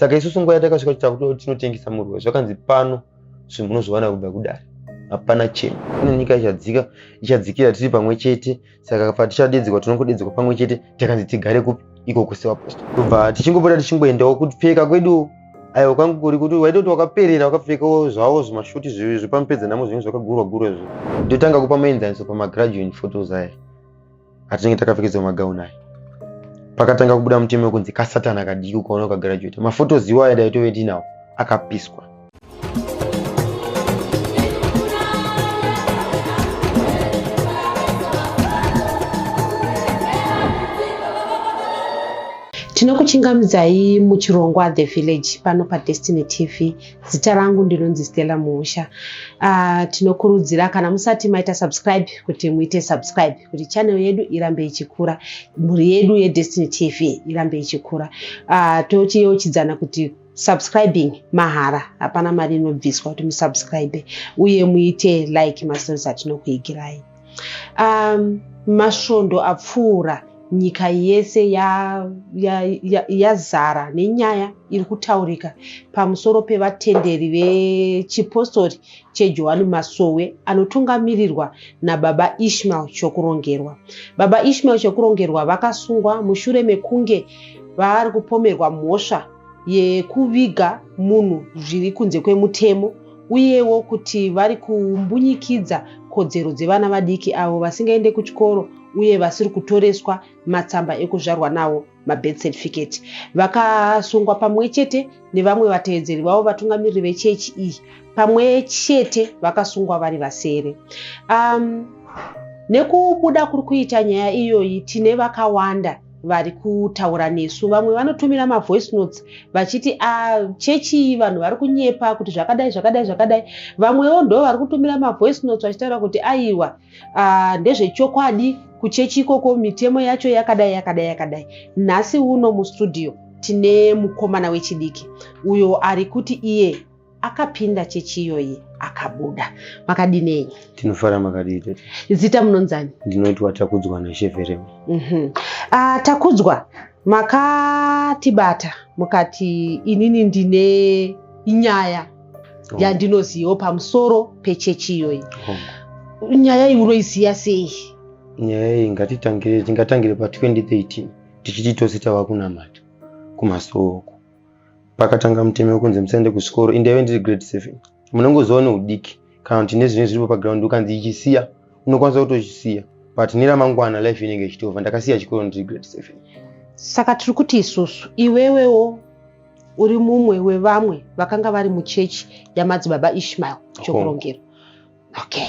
Saka isusu nguva yatakasvika kuti tinotengesa muriwo zvakanzi pano zvinhu munozviwana kubva kudare. Hapana chemo. Kune nyika ichadzikira tiri pamwe chete. Saka pa tichadedzerwa tinongodedzerwa pamwe chete. Takanzi tigare kupi ikoko sevapostori. Kubva tichingopota tichingoendawo kupfeka kwedu. Aiwa kwangu kuri kuti waida kuti wakaperera wakapfekawo zvavo zvimashuti zvepamupedza namo zvinenge zvakagurwa izvo. Ndotanga kupa maenzaniso pamagraduate photos aya atinenge takapfekedzwa magauni aya. Pakatanga kubuda mutemo wekunzi kasatana kadiki ukaona ukagraduate. Mafotos iwayo daitove tinawo akapiswa. Tinokuchingamidzai muchirongwa The Village pano paDestiny TV. Zita rangu ndinonzi Stella Muusha. Tinokurudzira kana musati maita subscribe kuti muite subscribe kuti channel yedu irambe ichikura, mhuri yedu yeDestiny TV irambe ichikura. Tochiyochidzana kuti subscribing mahara, hapana mari inobviswa kuti musubscribe uye muite like mastories atinokuigirai. Masvondo apfuura nyika yese yazara nenyaya iri kutaurika pamusoro pevatenderi vechipostori cheJohani Masowe anotungamirirwa nababa Ishmael chokurongerwa. Baba Ishmael chokurongerwa vakasungwa mushure mekunge vari kupomerwa mhosva yekuviga munhu zviri kunze kwemutemo, uyewo kuti vari kumbunyikidza kodzero dzevana vadiki avo vasingaende kuchikoro uye vasiri kutoreswa matsamba ekuzvarwa nawo, mabirth certificate. Vakasungwa pamwe chete nevamwe vateedzeri vavo vatungamiriri vechechi iyi. Pamwe chete vakasungwa vari vasere. Nekubuda kuri kuita nyaya iyoyi tine vakawanda vari kutaura nesu. Vamwe vanotumira mavoice notes vachiti chechi vanhu vari kunyepa kuti zvakadai. Vamwewo ndo vari kutumira mavoice notes vachitaura kuti aiwa ndezvechokwadi kuchechi ikoko mitemo yacho yakadai. Nhasi uno mustudio tine mukomana wechidiki uyo ari kuti iye akapinda chechi iyoyi akabuda. Makadinei? Tinofara makadii. Zita munonzani? Ndinoitwa Takudzwa naSheveremo. Takudzwa, makatibata mukati inini ndine inyaya yandinoziva pamusoro pechechi iyoyi. Nyaya iyi unoiziva sei? Nyaya iyi tingatangire pa2013 tichiti tose tava kunamata kumasoko. Pakatanga mutemo wekunzi musaende kuchikoro, indaive ndiri grade 7. Munongoziva neudiki kana kuti nezvinhu zviripo paground ukanzi ichisiya unokwanisa kutochisiya, but neramangwana life inenge ichitova. Ndakasiya chikoro ndiri grade 7. Saka tiri kuti isusu iwewewo uri mumwe wevamwe vakanga vari muchechi yamadzibaba Ishmael chokurongerwa. Okay.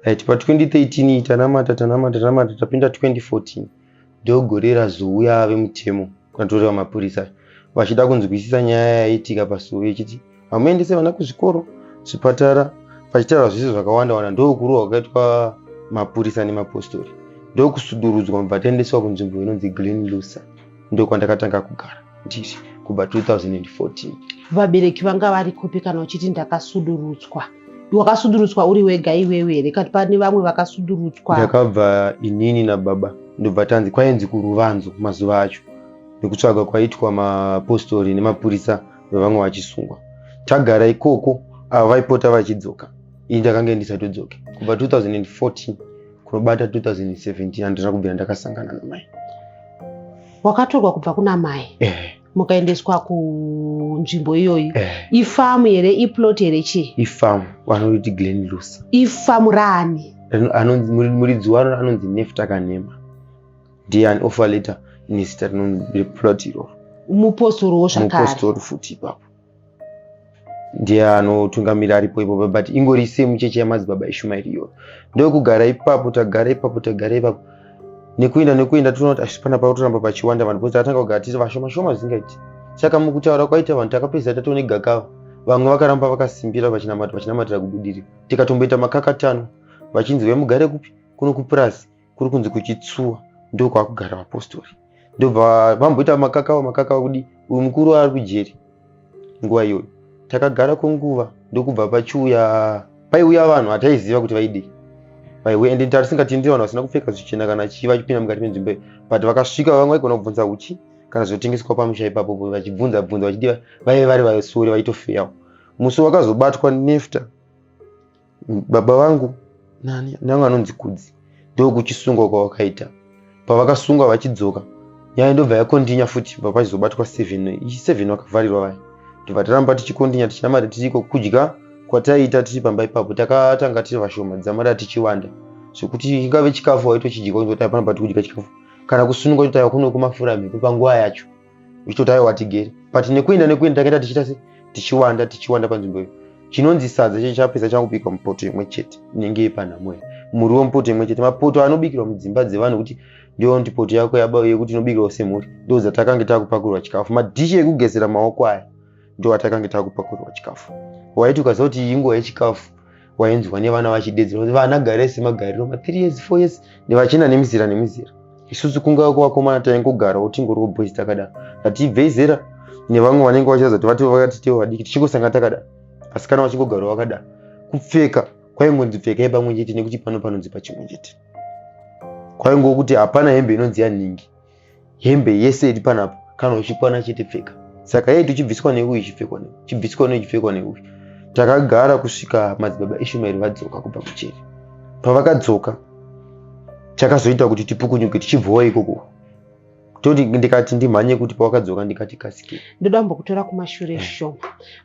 Right, pa2013 tanamata tapinda 2014 ndogore razouya vemutemo kunatoreva mapurisa vachida kunzwisisa nyaya yaitika pasuve ichiti vamuendese vana kuzvikoro, zvipatara, pachitaurwa zvese zvakawanda ndokurwa kwakaitwa mapurisa nemapostori. Ndokusudurudzwa mubva taendeswa kunzvimbo inonzi Green Lusa. Ndokwandakatanga kugara ndiri kubva 2014. Vabereki vanga vari kupi kana uchiti ndakasudurudzwa? Wakasudurudzwa uri wega iwewe here kana pane vamwe vakasudurudzwa? Ndakabva inini nababa ndobva tanzi kwainzi kuruvanzo mazuva acho nekutsvaga kwaitwa mapostori nemapurisa vevamwe vachisungwa. Tagara ikoko ava vaipota vachidzoka. Ini ndakanga ndisatodzoke kubva 2014 kunobata 2017 handina kubvira ndakasangana namai. Wakatorwa kubva kuna mai? Mukaendeswa kunzvimbo iyoyi. Ifamu here, iplot here chi? Ifamu vanoti Glen Lusa. Ifamu rani? Muridzi waro anonzi Nefta Kanema. Ndiye an offer letter inizita rinonzi plot iroro. Mupostori zvakare. Mupostori futi ipapo. Ndiye anotungamira aripo ipapo, but ingori same chechi yamadzibaba Ishmael iyoyo. Ndokugara ipapo, tagara ipapo. Nekuenda tunaoti ashipana pakutoramba pachiwanda vanhu kuti atanga kugara tiri vashoma zvingaiti. Saka mukutaura kwaita vanhu takapedza tatone gakava. Vamwe vakaramba vakasimbira vachinamatira kubudirira. Tikatomboita makakatano vachinzi vemugare kupi kuno kupurasi kuri kunzi kuchitsuwa ndokwakugara vapostori. Ndobva vamboita makakawa kudi uyu mukuru ari kujeri. Nguva iyoyo takagara kwenguva ndokubva paiuya vanhu hataiziva kuti vaidei. Ende tarisingati ndiri vanhu vasina kupfeka zvichena kana chii vachipinda mukati menzvimbo, but vakasvika vamwe vaigona kubvunza uchi kana zvotengeswa pamusha ipapo vachibvunza vachidiva vaive vari vasori vaitofeyawo. Musi wakazobatwa nefta baba vangu nangu anonzi Kudzi ndokuchisungwa kwavakaita. Pavakasungwa vachidzoka nyaya ndobva yakontinya futi papachizobatwa 7 vakavharirwa vaya. Ndobva taramba tichikontinya tichinamata tichiko kudya kwataiita tiri pamba ipapo takatanga tiri vashoma dzamara tichiwanda zvekuti ingave chikafu waitochidya kunzoti hapana pati kudya chikafu kana kusununga kuti kuno kumafura mhepo panguva yacho uchitotaiwa watigere but nekuenda takaita tichiita tichiwanda panzvimbo iyo. Chinonzi sadza chechi chapedza changubikwa mupoto imwe chete inenge yepanhamo muriwo mupoto imwe chete. Mapoto anobikirwa mudzimba dzevanhu kuti ndio ndipoto yako yekuti inobikirwa semhuri ndo dzatakange takupakurirwa chikafu. Madhishi ekugezera maoko aya ndo atakange takupakurirwa chikafu. Waiti ukaziva kuti inguva yechikafu wainzwa nevana vachidedzerwa kuti vana garei semagariro 3 years 4 years nevachina nemizera. Isusu kunga kuvakomana taingogarawo tingoriwo boys takadaro tatibvei zera nevamwe vanenge vachiratidza kuti vati vakatitewo vadiki tichingosanga takadaro vasikana vachingogarawo vakadaro. Kupfeka kwaingonzi pfekai pamwe chete nekuti pano panonzi pachimwe chete. Kwaingo kuti hapana hembe inonzi yaningi, hembe yese iri panapo kana uchikwana chete pfeka. Saka yaitu chibviswa neuyu ichipfekwa neuyu, chibviswa neuyu ichipfekwa neuyu. Takagara kusvika madzibaba Ishmael vadzoka kubva kucheri. Pavakadzoka chakazoita kuti tipukunyuke tichibvawo ikoko. Toti ndikati ndimhanye kuti pavakadzoka ndikati kasike. Ndoda mbokutora kumashure shoma.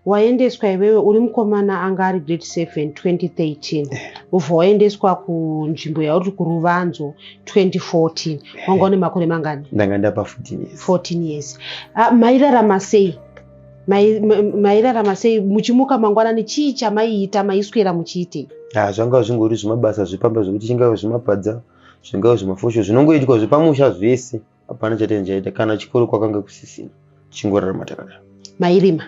Waendeswa iwewe uri mukomana anga ari grade 7 2013. Ubva waendeswa kunzvimbo yauri kuruvanzo 2014. Wanga une makore mangani? Ndanga ndapa 14 years. 14 years. Mairarama sei? Mairarama sei muchimuka mangwanani chii chamaiita maiswera muchiite? Zvanga zvingori zvimabasa zvepamba zvokuti chingave zvimapadza zvingave zvimafosho zvinongoitwa zvepamusha zvese. Hapana chatenjaita kana chikoro kwakanga kusisina chingorarama takadaro. Mairima?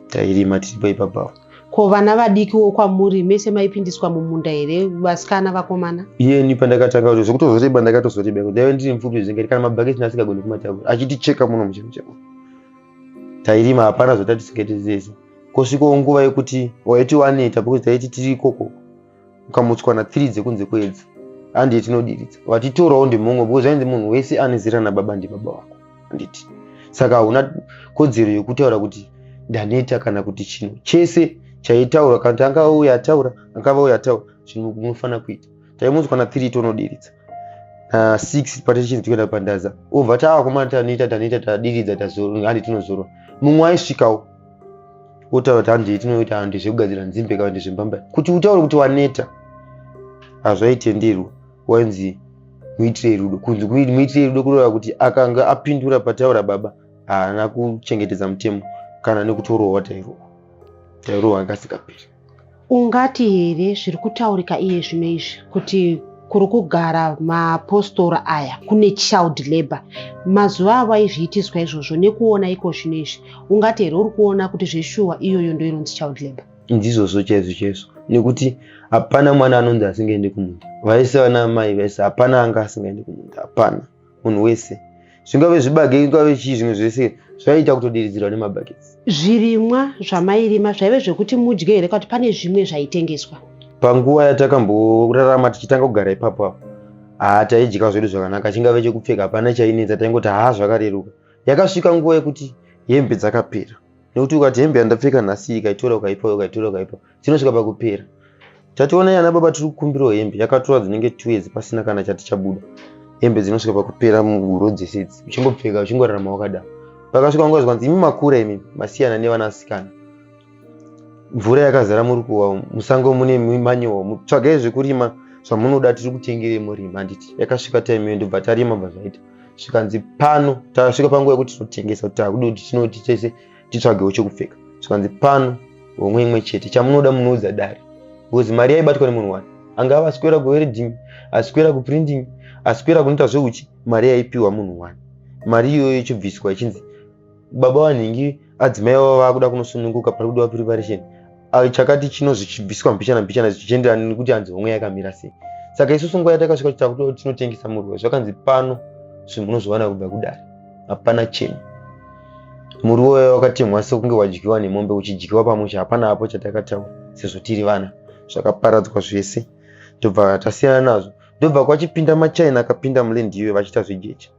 Tairima tiripo ipapawo. Ko vana vadikiwo kwamuri mese maipindiswa mumunda here vasikana vakomana? Iyeni pandakatanga kuti zvekutozoreba ndakatozoreba ndaive ndiri mupfupi zvengeri kana mabhaketi asikagoni kumatavura achiticheka muno muchemo. Tairima hapana zvotati tisingaiti zese. Kosvikawo nguva yekuti waiti waneta because taiti tiri ikoko ukamutswa na 3 dzekunze kwedzi handiti tinodiridza watitorawo ndimumwe because zvainzi munhu wese ane zera nababa ndibaba wako handiti. Saka hauna kodzero yekutaura kuti ndaneta kana kuti chino chese chaitaura kana angauya ataura angava ataura zvinhu munofanira kuita. Taimutswa na 3 tonodiridza na 6 patichidzi tikuenda pandaza obva tavakomana taneta tadiridza handi tinozorwa. Mumwe aisvikawo otaura kuti handi tinoita handi zvekugadzira nzimbe kana zvembamba kuti utaure kuti waneta hazvaitenderwa. Wainzi muitire rudo kunzi muitire rudo kureva kuti akanga apindura pataura baba haana kuchengetedza mutemo kana nekutorowa tairowa akasikaperi. Ungati here zviri kutaurika iye zvino izvi kuti kuri kugara mapostora aya kune child labor mazuva avaizviitiswa izvozvo nekuona iko zvino izvi ungati here uri kuona kuti zveshuwa iyoyo ndo inonzi child labor? Ndizvozvo chaizvo nekuti hapana mwana anonzi asingaendi kumunda. Vaise vana mai vaise hapana anga asingaendi kumunda, hapana. Munhu wese zvingave zvibage ingave chii zvimwe zvese zvaiita kutodiridzirwa nemabhaketsi. Zvirimwa zvamairima zvaive zvekuti mudye here kuti pane zvimwe zvaitengeswa? Panguva yatakamborarama tichitanga kugara ipapo taidya zvedu zvakanaka chingave chekupfeka hapana chainetsa taingoti zvakareruka. Yakasvika nguva yekuti hembe dzakapera nekuti ukati hembe yandapfeka nhasi ikaitora ukaipa dzinosvika pakupera. Tationa yana baba tiri kukumbirawo hembe yakatora dzinenge 2 years pasina kana chati chabuda. Hembe dzinosvika pakupera muhuro dzese idzi uchingopfeka uchingorarama wakadaro. Pakasvika nguva zvanzi imi makura imi masiyana nevanasikana. Mvura yakazara muri kuwa musango mune manyowa mutsvagai zvekurima zvamunoda tiri kutengere murima handiti. Yakasvika time iyo ndobva tarima bvazvaita zvikanzi pano tasvika panguva yekuti tinotengesa kuti hakuda kuti tinoti tese titsvagewo chekupfeka. Zvikanzi pano homwe imwe chete chamunoda munoudza dare because mari yaibatwa nemunhu wani angava aswera kuweredhingi aswera kuprinting aswera kunoita zveuchi mari yaipiwa munhu wani. Mari iyoyo ichibviswa ichinzi baba wanhingi adzimai vavo vakuda kunosununguka pari kudiwa preparation chakati chino zvichibviswa mbichana zvichienderana nekuti hanzi homwe yakamira sei. Saka isusu nguva yatakasvika kuti takuda kuti tinotengesa muriwo zvakanzi pano zvinhu munozviwana kubva kudare hapana cheni. Muriwo wayo wakatemwa sekunge wadyiwa nemombe uchidyiwa pamusha hapana hapo chatakataura sezvo tiri vana zvakaparadzwa zvese. Ndobva tasiyana nazvo ndobva kwachipinda machaina akapinda mulendi iyoyo vachiita zvejecha.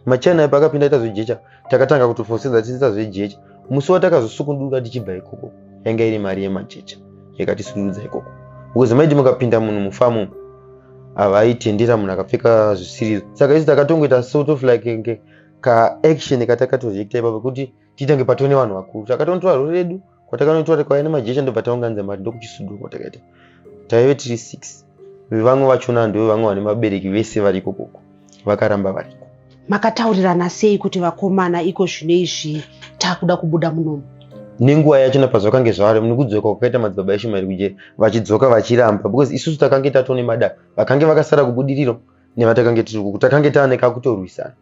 machana apa akapinda tazojecha takatanga kutofosedza tisazvejecha musi watakazosukunduka tichibva ikoko yanga iri mari yemajecha yakatisundudza ikoko because maiti mukapinda munhu mufamu avaitendera munhu akapfeka zvisirizo saka isi takatongoita sort of like ka action katakatozviita ipapo kuti titange patone vanhu vakuru takatondotora rori redu kwatakanotora tikauya nemajecha ndobva taunganidza mari ndokuchisuduka kwatakaita taive tiri 6 vamwe vachona ndo vamwe vane mabereki vese variko koko vakaramba variko. Makataurirana sei kuti vakomana iko zvino izvi takuda kubuda munomu? Nenguva yachona pazvakange zvavari nekudzoka kwakaita madzibaba Ishmael kujeri vachidzoka vachiramba because isusu takange tatone madaka vakange vakasara kubudiriro nevatakange tiri kuku takange taane kakutorwisana.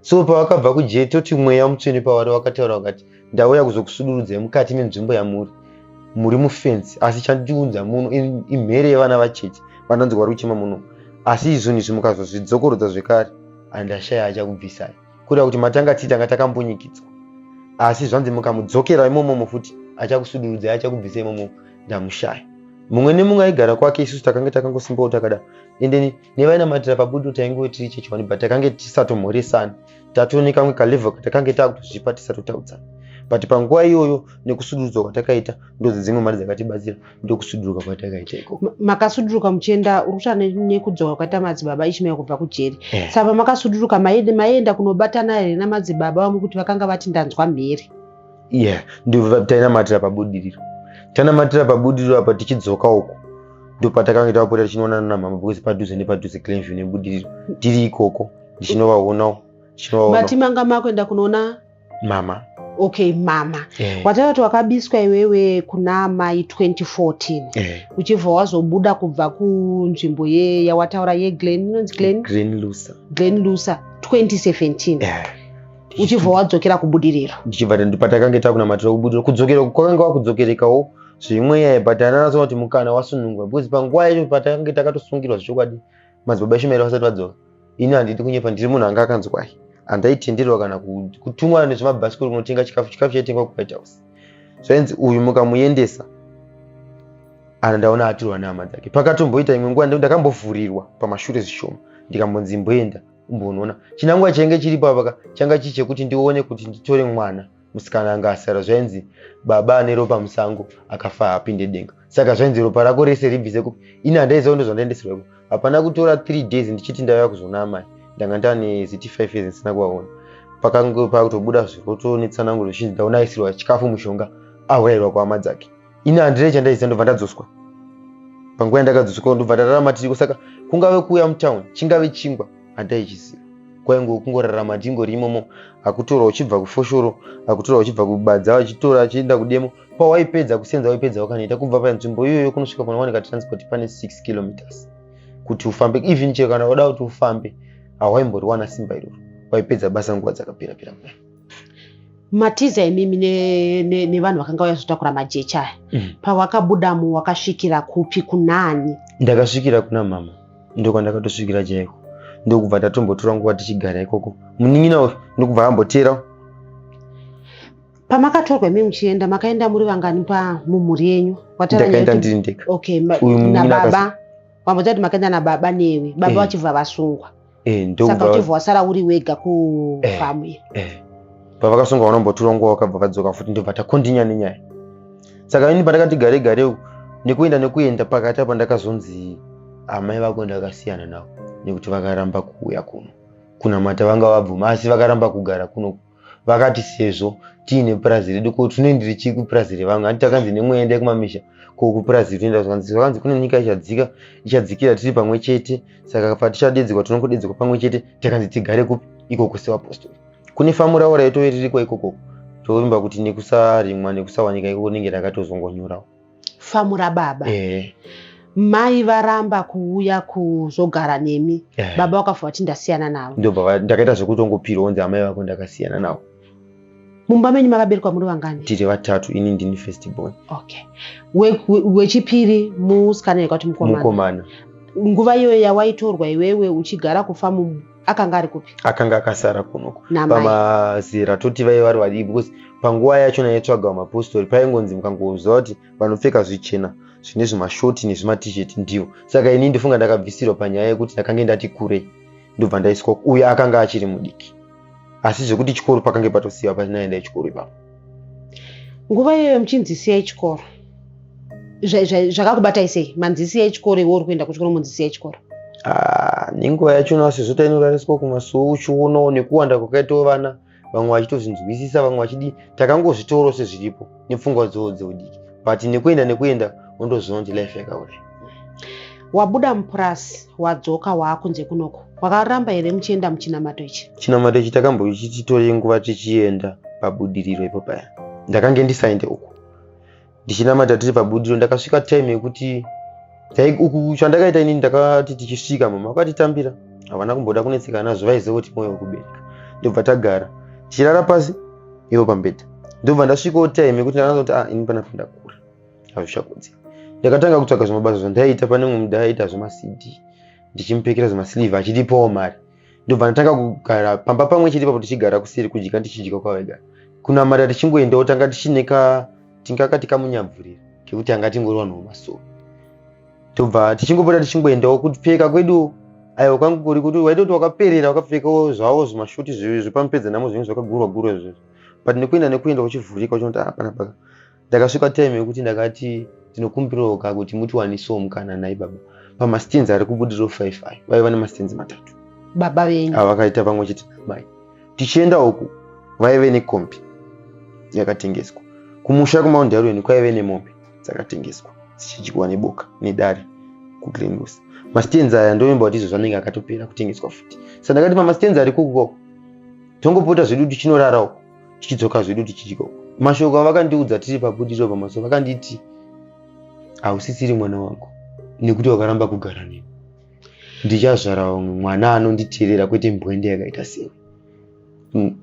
So pavakabva kujeri toti mweya mutsvene pavari vakataura vakati ndauya kuzokusudurudzai mukati menzvimbo yamuri muri mufenzi asi chandiunza muno imhere yevana vacheche vanonzi vari kuchema muno asi izvoni zvimukazozvidzokorodza zvekare handashaya achakubvisai kuda kuti matanga titanga takambonyikidzwa asi zvanzi mukamudzokera imomo futi achakusudurudzai achakubvisai imomo ndamushaya. Mumwe nemumwe aigara kwake isusu takange takangosimbawo takada ende nevainamatira pabudo taingowe tiri chechwani but takange tisatomhoresani tatone kamwe kalevhel katakange takutozvipa tisatotaudzana but panguva iyoyo nekusudurudzwa kwatakaita ndodzo dzimwe mari dzakatibatsira ndokusuduruka kwatakaita ikoko. Makasuduruka muchienda urusha nekudzoka kwakaita madzibaba Ishmael kubva kujeri saka makasuduruka maenda kunobatana here namadzibaba vamwe kuti vakanga vati ndanzwa mhere? Ndibva tainamatira pabudiriro tanamatira pabudiriro apa tichidzoka uko ndopatakange tapota tichinoonana namama because padhuze nepadhuze Glenview nebudiriro tiri ikoko ndichinovaonawo bati manga makuenda kunoona mama. Okay, mama. Watati wakabiswa iwewe kuna mai 2014 uchibva wazobuda kubva kunzvimbo yawataura Glen Lusa 2017 uchibva wadzokera kubudiriro ndichibva ndipatakange takunamatira kubudiriro kudzokera kwakange wakudzokerekawo zvimwe but ananaso kuti mukana wasunungwa because panguva yacho patakange takatosungirwa zvokwadi madzibaba Ishmael vasati vadzoka ini handiti kunyepa ndiri munhu anga akanzwai handaitenderwa kana kutumwa nezvemabhasikoro kunotenga chikafu chaitengwa kuWhite House zvainzi uyu mukamuendesa ana ndaona atirwa nehama dzake pakatomboita imwe nguva ndakambovhurirwa pamashure zvishoma ndikambonzi mboenda umbonoona chinangwa chainge chiripo apa changa chichekuti ndione kuti nditore mwana musikana anga asara zvainzi baba ane ropa musango akafa apinde denga saka zvainzi ropa rako rese ribvise kupi ini handaiziva ndo zvandaendeserwako hapana kutora 3 days ndichiti ndauya kuzoona amai ndanga ndane ziti 5 years ndisina kuvaona pakange pakutobuda zviroto netsananguro zhinji ndaona aisirwa chikafu mushonga aurayirwa kwahama dzake ini handire chandaiziva ndobva ndadzoswa panguva yandakadzoswa ndobva ndararama tiriko saka kungave kuuya mutaundi chingave chingwa handaichiziva kwainge kungorarama ndingori imomo akutora uchibva kufoshoro akutora uchibva kubadza wachitora achienda kudemo pawaipedza kusenza waipedza wakanoita kubva panzvimbo iyoyo kunosvika kunowanika transport pane 6 kilometers kuti ufambe even chero kana wada kuti ufambe hawaimboriwana simba iroro waipedza basa nguva dzakapera. Matiza imimi nevanhu vakanga vazotakura majecha pawakabudamo wakasvikira kupi kunani? Ndakasvikira kuna mama ndokwandakatosvikira chaiko ndokubva tatombotora nguva tichigara ikoko munin'ina ndokubva ambotera. Pamakatorwa imi muchienda makaenda muri vangani mumhuri yenyu? Ndakaenda ndiri ndega. Okay, nababa wambotati makaenda nababa newe baba vachibva vasungwa saka uchibva wasara uri wega kufamu pavakasungwa vanombotora nguva vakabva vadzoka futi ndobva takontinya nenyaya saka ini pandakati gare gareu nekuenda pakati apa ndakazonzi amai vako ndakasiyana navo nekuti vakaramba kuuya kuno kunamata vanga vabvuma asi vakaramba kugara kuno vakati sezvo tiine purazi redu ko tunoendiri chii kupurazi revamwe handi takanzi nemwe ende kumamisha ko kupurazi tunoenda zvakanzi kune nyika ichadzikira tiri pamwe chete saka patichadedzekwa tinongodedzekwa pamwe chete takanzi tigare kupi ikoko sevapostori kune famu ravo raitove ririko ikoko torimba kuti nekusarimwa nekusawanika ikoko nenge rakatozongonyorawo famu rababa. Mai varamba kuuya kuzogara nemi baba wakafa vati ndasiyana navo ndobva ndakaita zvekutongopirwa onzi amai vako ndakasiyana navo. Mumba menyu makaberekwa muri vangani? Tiri vatatu, ini ndini first born. Okay. Wechipiri musikana yakati Mukomana. Nguva iyoyo yawaitorwa iwewe uchigara kufamu akanga ari kupi? Akanga akasara kunoko pamazera toti vaive vari vadiki because panguva yachona yaitsvaga mapostori paingonzi mukangouziva kuti vanopfeka zvichena zvine zvimashoti nezvimatisheti ndivo saka ini ndifunga ndakabvisirwa panyaya yekuti ndakange ndati kurei ndobva ndaiswa uye akanga achiri mudiki asi zvekuti chikoro pakange patosiyiwa patinoenda chikoro ipapo. Nguva iyoyo muchinzisiyai chikoro zvakakubatai sei? Manzisiyai chikoro iwe uri kuenda kuchikoro munzisiyai chikoro? Nenguva yachona sezvo tainorariswa kumasuo uchionawo nekuwanda kwakaitawo vana, vamwe vachitozvinzwisisa, vamwe vachidi, takangozvitoro sezviripo nepfungwa dzowo dzeudiki, but nekuenda undozoona kuti life yakauri. Wabuda mupurasi, wadzoka waakunze kunoko, wakaramba here muchienda muchinamato ichi? Chinamato ichi takambochitore nguva tichienda pabudiriro ipo paya. Ndakange ndisaende uku ndichinamata tiri pabudiriro, ndakasvika time yekuti uku chandakaita inini ndakati tichisvika mama vakatitambira, havana kumboda kunetseka nazvo, vaiziva kuti mwoyo wekubereka. Ndobva tagara tichirara pasi ivo pambedha. Ndobva ndasvikawo time yekuti ndakazoti ini panapa ndakura, hazvichakodzeri. Ndakatanga kutsvaga zvamabasa zvandaiita. Pane mumwe ndaiita zvama-CD ndichimupekera zvemasiliva achitipawo mari. Ndobva ndatanga kugara pamba pamwe chete papo tichigara kuseri kudya tichidya kwavaigara. Kunamata tichingoendawo tanga tichineka tingakati kamunyabvurira kekuti anga tingori vanhu vemasuo. Tobva tichingopota tichingoendawo kupfeka kwedu aiwa kwangu kuri kuti waida kuti wakaperera wakapfekawo zvavo zvimashoti zvepamupedza namo zvinhu zvakagurwa izvozvo. But nekuenda uchivhurika uchinoti panapa. Ndakasvika time yekuti ndakati ndinokumbirawo kuti mutiwanisewo mukana nai baba pamastenzi ari kubudiriro 5 vaiva nemastenzi 3 baba venyu avakaita pamwe chete namai. Tichienda uku vaive nekombi yakatengeswa, kumusha kumaundarweni kwaive nemombe dzakatengeswa dzichidyiwa neboka nedare kuGlenwood. Mastenzi aya ndoimba kuti izvo zvanenge akatopera kutengeswa futi. Saka ndakati pamastenzi ari kukoko tongopota zvedu tichinorara uku tichidzoka zvedu tichidya uku. Mashoko avakandiudza tiri pabudiriro pamaso vakanditi hausisiri mwana wangu nekuti wakaramba kugara neni. Ndichazvara mwana anonditeerera kwete mbwende yakaita sewe.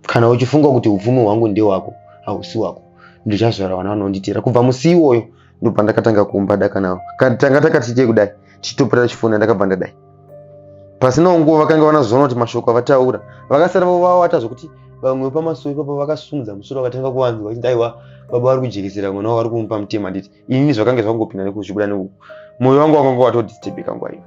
Kana uchifunga kuti upfumi hwangu ndewako hausi wako, ndichazvara vana vanonditeerera. Kubva musi iwoyo ndobva ndakatanga kuumba daka navo. Tanga takati kudai tichitopota tichifona ndakabva ndadai. Pasina nguva vakanga vanazoona kuti mashoko avataura vakasara vavata zvokuti vamwe pamasuo ipapo vakasimudza musoro vakatanga kuvanzwa kuti aiwa baba vari kujekesera mwana wavo vari kumupa mutema. Nditi inini zvakanga zvangopinda nekuzvibuda neuku, mwoyo wangu wakanga watodisturbika nguva iyo.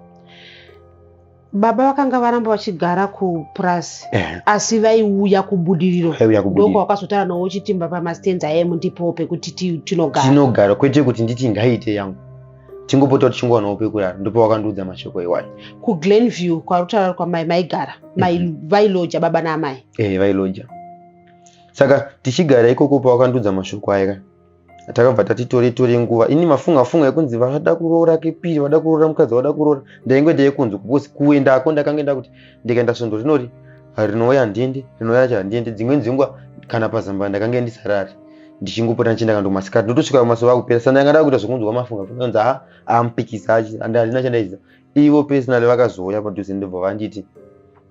Baba vakanga varamba vachigara kupurasi asi vaiuya kubudiriro ndoko wakazotara nawo uchitimba pamastenzi aimundipawo pekuti tinogara kwete kuti nditi ngaite yangu tingopota tichingowanawo pekurara. Ndipo wakandiudza mashoko iwayo. kuGlenview kwarutaura kwamai maigara vailoja baba naamai vailoja. Saka tichigara ikoko pawakandiudza mashoko aya takabva tatitore nguva. Ini mafunga ekunzi vada kuroora kepiri, vada kuroora mukadzi, vada kuroora ndainge ndeikunzwa kuposi kuendako ndakangoenda kuti ndikaenda svondo rinoti rinouya ndende, rinouya chandiende. Dzimweni dzenguva kana pazamba ndakange ndisarari ndichingopota ndichienda kandomasikati ndotosvika pamazuva akupera. Saka ndanga ndakuita zvokunzwa mafunga kunzi amupikisa handina chandaiziva. Ivo personally vakazouya padhuze ndobva vanditi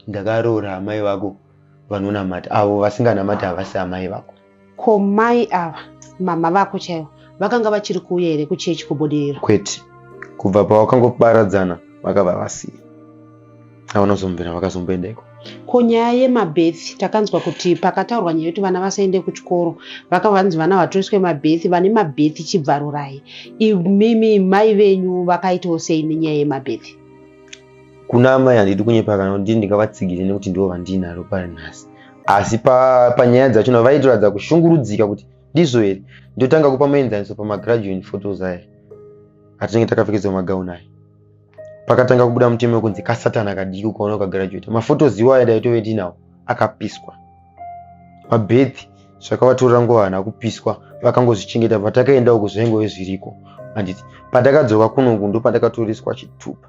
ndakaroora amai vako vanonamata, avo vasinganamata havasi amai vako. Ko mai ava mama vako chaivo vakanga vachiri kuuya here kuchechi kubudiriro? Kwete, kubva pawakangoparadzana vakabva vasiya, havana kuzombera vakazomboendeko. Ko nyaya yemabhethi takanzwa kuti pakataurwa nyaya yekuti vana vasaende kuchikoro vakavanzi vana vatoiswe mabhethi, vane mabhethi chibvarurai. Imimi mai venyu vakaitawo sei nenyaya yemabhethi? Kuna amai handidi kunyepa kana kuti ndingavatsigire nekuti ndivo vandinaro pari nhasi, asi panyaya dzachona vaitoradza kushungurudzika kuti ndizvo here. Ndotanga kupa maenzaniso pamagraduate photos aya atinenge takapfekedzwa magauni aya. Pakatanga kubuda mutemo wekunzi kasatana kadiki ukaona ukagraduate. Mafotos iwayo daitove tinawo akapiswa. Mabhethi zvakavatorera nguva hana kupiswa, vakangozvichengeta. Patakaenda uko zvaingove zviriko. Handiti patakadzoka kunoku ndo patakatoreswa chitupa.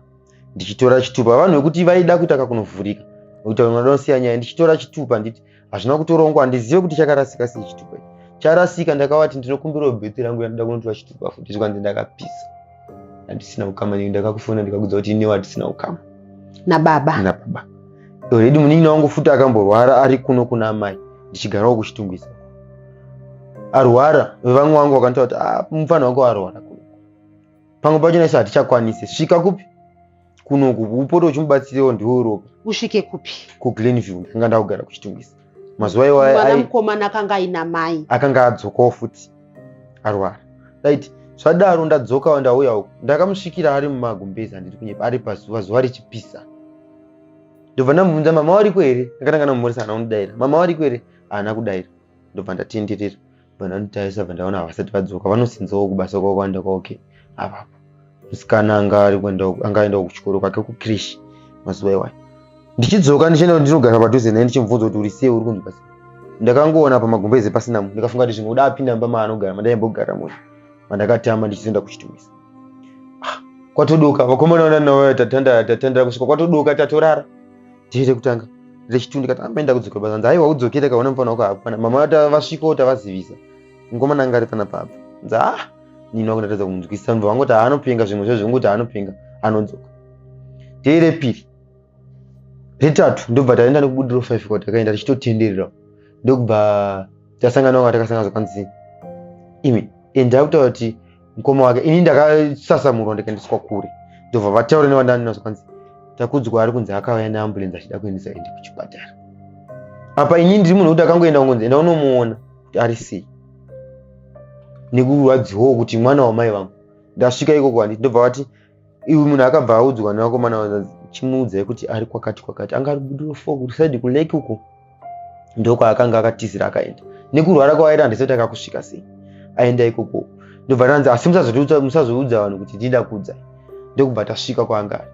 Ndichitora chitupa vanhu vekuti vaida kutaka kunovhurika kuti vanoda kusiya nyaya. Ndichitora chitupa nditi hazvina kutorongwa, handizive kuti chakarasika sei chitupa ichi. Charasika ndakavati ndinokumbirawo bhethi rangu yandoda kunotora chitupa futi zvikwanzi ndakapisa. Handisina ukama, ndakakufona ndikakudza kuti inewo handisina ukama nababa. Already munin'ina wangu futi akamborwara ari kuno kuna amai, ndichigarawo kuchitungwiza. Arwara vevamwe wangu vakantaura kuti mufana wako arwara kuno. Pamwe pacho naiso hatichakwanise. Svika kupi? Kunoku upoto uchimubatsirawo ndiwo ropa. Usvike kupi? kuGlenview ndakanga ndakugara kuchitungwiza. Mazuva iwayo mwana mukomana akanga aina mai, akanga adzokawo futi arwara. Right, zvadaro ndadzoka ndauya uku ndakamusvikira ari mumagumbezi handiri kunyepa, ari pazuva richipisa. ndobva ndamubvunza mama wariko here, ndakatanga namumhoresa ana unodaira, mama wariko here, haana kudaira. Ndobva ndatenderera bva ndandotarisa bva ndaona havasati vadzoka, vanosinzawo kubasa kwavo kwaenda kwaoke apapo. Musikana anga aendawo kuchikoro kwake kukrishi mazuva iwayo. Ndichidzoka ndichienda ndinogara padhuze naye ndichimubvunza kuti uri sei, uri kunzi basi. Ndakangoona pamagumbeze pasina munhu, ndikafunga kuti zvimwe uda apinda mumba maanogara mandaimbogara munhu, mandakatama ndichizoenda kuchitumisa. Kwatodoka vakomana vana navo tatandara kusvika, kwatodoka tatorara. Ndiite kutanga rechitu ndikati amboenda kudzoka basa, nzi aiwa udzokere kaona mufana wako hapana, mama vasvikawo tavazivisa mukomana anga ari panapa apa. Nzi nini wakundatadza kumunzwisisa, mva vangoti haanopenga zvimwe zvezvo ngoti haanopenga anodzoka. Ndiri repiri retatu ndobva taenda nekubudiro 5 kwa takaenda tichitotenderera, ndokubva tasangana wanga takasangana zvakanzi imi enda kutaura kuti mukoma wake, ini ndakasasamurwa ndikaendeswa kure. Ndobva vataura nevandani zvakanzi takudzwa ari kunzi akauya neambulenzi achida kuendesa ende kuchipatara. Apa ini ndiri munhu kuti akangoenda kungonzi enda unomuona kuti ari sei, nekurwadziwawo kuti mwana wamai vangu. Ndasvika ikoko handiti, ndobva vati iwe munhu akabva audzwa nevakomana chimuudzai kuti ari kwakati anga ari budiro 4 kuti saidi kuleki uko ndokwaakanga akatizira akaenda. Nekurwara kwaaita handisati akakusvika sei, aenda ikoko. Ndobva tanzi asi musazoudza vanhu kuti ndida kuudzai. Ndokubva tasvika kwaanga ari,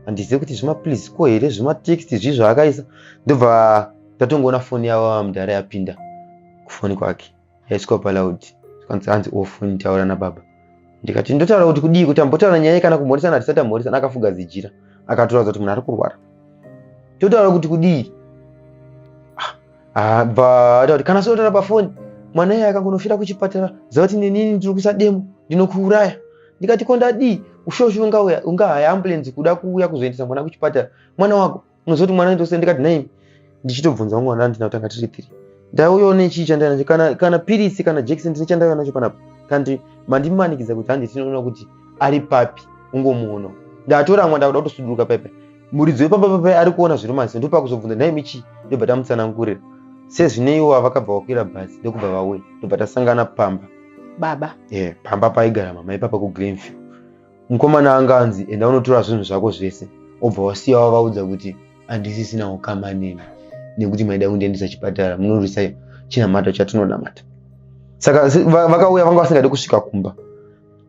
handizivi kuti zvimaplease ko here zvimateksti zvi zvaakaisa. Ndobva tatongoona foni yavo mudhara yapinda kufoni kwake, yaiswa palaudi hanzi ofoni taura nababa. Ndikati ndotaura kuti kudii, kuti ambotaura nyaya kana kumhoresana, handisati amhoresana. Akafuga zijira akatoradza kuti munhu ari kurwara. Totaura kuti kudii, bva ataura kuti kana sotaura pafoni mwana iye akangonofira kuchipatara, ziva kuti nenini ndiri kuisa demo ndinokuuraya. Ndikati kondadii, ushosho ungahaya ambulenzi kuda kuuya kuzoendesa mwana kuchipatara, mwana wako unozoti mwana ndose. Ndikati naimi ndichitobvunza mwana andina kutanga tiri 3 ndauyawo nechii chandanacho, kana pirisi kana jekiseni ndine chandauya nacho panapa, kandi mandimanikidza kuti handi tinoona kuti ari papi ungomuona. Ndatora mwana ndakuda kutosuduruka paipai muridzi wepambapapai ari kuona zviri masi, ndopakuzobvunza naimi chii, ndobva tamutsanangurira sezvineiwo vakabva vakwira bhazi ndokubva vauya. Ndobva tasangana pamba baba pamba paigara mama ipapa kuGrenville. Mukomana anga anzi enda unotora zvinhu zvako zvese, obva wasiya wavaudza kuti handisisina ukama nemi nekuti maida kundiendesa chipatara, munorwisa chinamata chatinonamata. Saka vakauya vanga vasingadi kusvika kumba,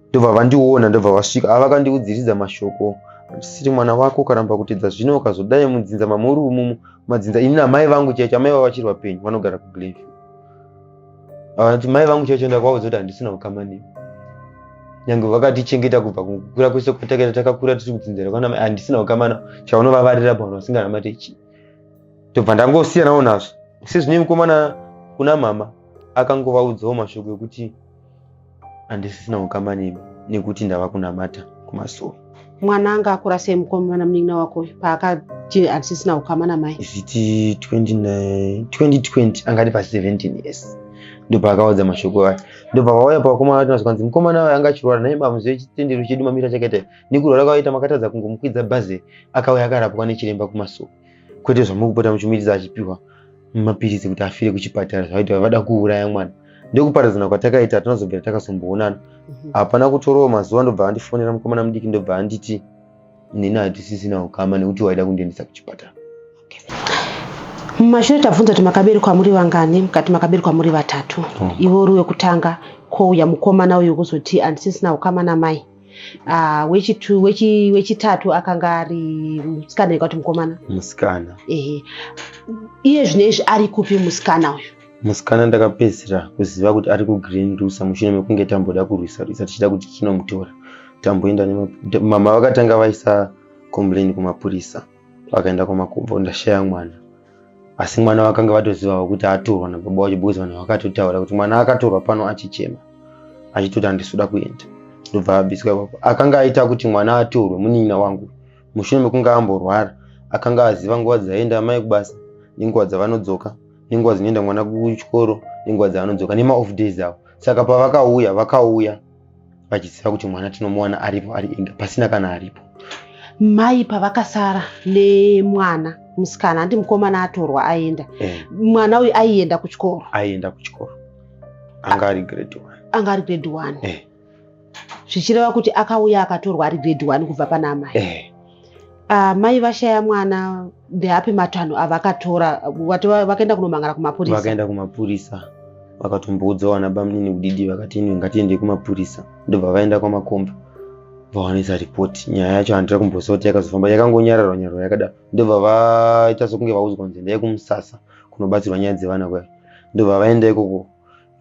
ndobva vandiona, ndobva vasvika avakandiudziridza mashoko siri mwana wako ukaramba kutedza zvino ukazodai mudzinza mamuri umumu madzinza. Ini namai vangu chaicho, amai vavo vachiri vapenyu vanogara kuGrenville. Vanoti mai vangu chaicho ndakavaudza kuti handisina ukama nemi, nyange vakatichengeta kubva kukura kwese kwatakaenda takakura tiri kudzinzira kana mai, handisina ukama chaunovavarira panhu vasinganamate chii. Ndobva ndangosiyanawo nazvo. Sezvine mukomana kuna mama akangovaudzawo mashoko ekuti handisisina ukama nemi nekuti ndava kunamata kumasoro. Mwana anga akura sei mukomana munin'ina wako paakati handisisina ukama namai? Zviti 2020 angati pa 17 years ndobva akaudza mashoko aya. Ndobva vauya pavakomana vati nazvanzi mukomana wayo anga achirwara naye bamuzive chitendero chedu mamira chakaita nekurwara kwavaita makatadza kungomukwidza bhazi akauya akarapwa nechiremba kumasoro, kwete zvamukupota muchimuitidza achipiwa mapirisi kuti afire kuchipatara zvavaita vada kuuraya mwana. Ndekuparadzana kwatakaita tinozobvira takazomboonana. Hapana kutorawo mazuva, ndobva andifonera mukomana mudiki ndobva anditi nini handisisina ukama nekuti waida kundiendesa kuchipatara. Mumashure tabvunza kuti makaberekwa muri vangani, mukati makaberekwa muri 3. Ivo uri wekutanga kouya mukomana uyu kuzoti handisisina ukama namai. Wechitatu akanga ari musikana ikati mukomana musikana. Iye zvinezvi ari kupi musikana uyu? Musikana ndakapedzisira kuziva kuti ari kuGrenville mushure mekunge tamboda kurwisa tichida kuti tinomutora tamboenda mama vakatanga vaisa complain kumapurisa, vakaenda kumakombo ndashaya mwana. Asi mwana vakanga vatozivawo kuti atorwa nababa wacho because vanhu vakatotaura kuti mwana akatorwa pano achichema achitoti handisuda kuenda. Ndobva abiswa ipapo. Akanga aita kuti mwana atorwe munin'ina wangu mushure mekunge amborwara, akanga aziva nguva dzaenda mai kubasa nenguva dzavanodzoka nenguva dzinoenda mwana kuchikoro nenguva dzavanodzoka nema-off days avo. Saka vakauya vachiziva kuti mwana tinomuwana aripo ari ega pasina kana aripo. Mai pavakasara nemwana musikana, handi mukomana atorwa aenda, mwana uyu aienda kuchikoro? Aienda kuchikoro, anga ari grade 1. Zvichireva kuti akauya akatorwa ari grade 1 kubva pana amai. mai vashaya mwana ndeapi matanho avakatora wati vakaenda kunomangara kumapurisa? Vakaenda kumapurisa vakatomboudzawo vana bamnini kudidi vakati inwi ngatiende kumapurisa. Ndobva vaenda kwamakomba vawanisa ripoti. Nyaya yacho handira kumboziva kuti yakazofamba, yakangonyararwa nyararwa yakadaro. Ndobva vaita sokunge vaudzwa kunzi endai kumusasa kunobatsirwa nyaya dzevana kwaya. Ndobva vaenda ikoko.